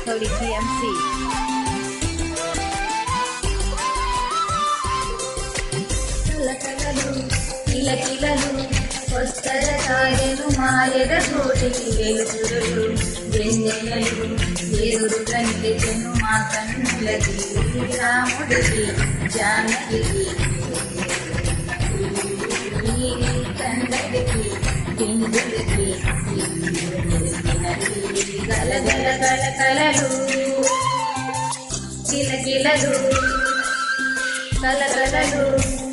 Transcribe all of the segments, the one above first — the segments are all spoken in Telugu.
Cody TMC. కలకలలు కిలకిలలు కొత్తర సాయలు మాయద కోటికి వెలుగులు వెన్నెలలు ఎదురుగా నిలిచెను మా కన్నులకి రాముడికి జానకికి కందడికి పిందుడికి గలగల కలకలలు కిలకిలలు కలకలలు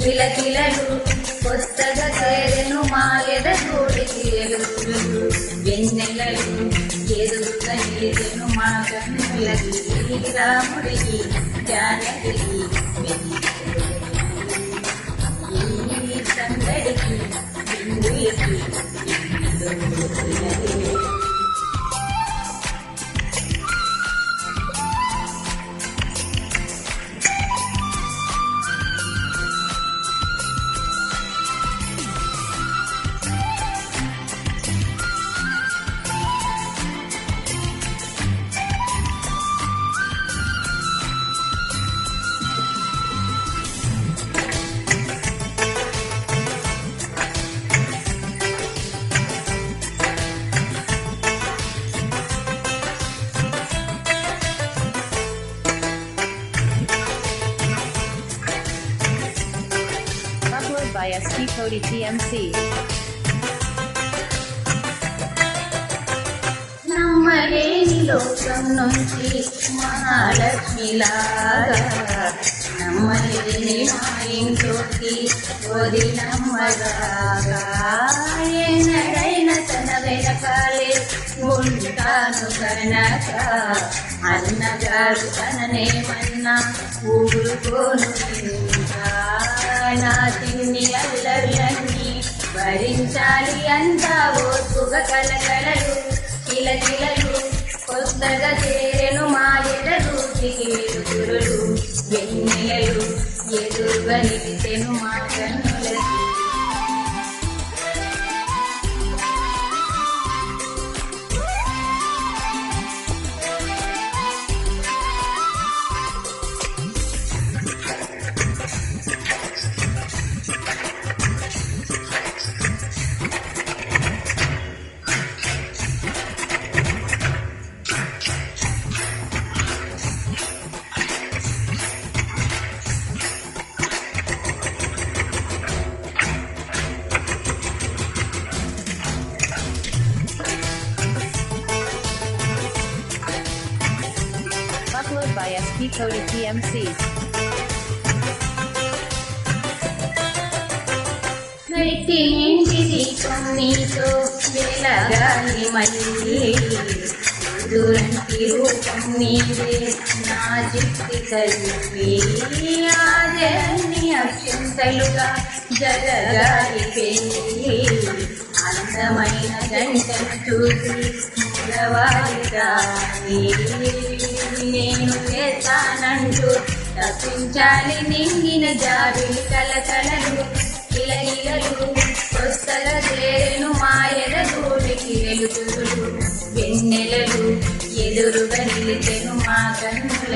కిలకిలలు కొత్తగా చేరెను మాయద కోటికి వెలుగులు వెన్నెలలు ఎదురుగా నిలిచెను మా కన్నులకి రాముడికి జానకికి సందడికి బిందుడికి Upload by SP Cody TMC. నమ్మలేని లోకం నుంచి మహాలక్ష్మిలాగా నమ్మలేని మా ఇంట్లోకి వదినమ్మలాగా ఏనాడైన తన వెనకాలే ఉంటాను కనుక అన్నగారు తననేమన్నా ఊరుకోను ఇంకా నా తిన్ని అల్లర్లన్నీ భరించాలి అంతా ఓర్పుగా కలకలలు కిలకిలలు కొత్తగా చేరెను మాయద రూటికి వెలుగులు వెన్నెలలు ఎదురుగా నిలిచెను మా కన్నులకి Upload by SP Cody TMC. నైతి ఇంటిది నీతో వెలగాలి మళ్ళీ దురంతి రూపం నీవే నా చిత్తి తల్లి ఆదరణి అత్యంతలుగా జరగాలి పెళ్ళి అందమైన జంటను చూసి మురవాలిగా నేను చేస్తానంటూ తప్పించాలి నింగిన జాబిలి కలకలలు కిలకిలలు కొత్తగా చేరెను మాయద కోటికి వెలుగులు వెన్నెలలు ఎదురుగా నిలిచెను మా కన్నుల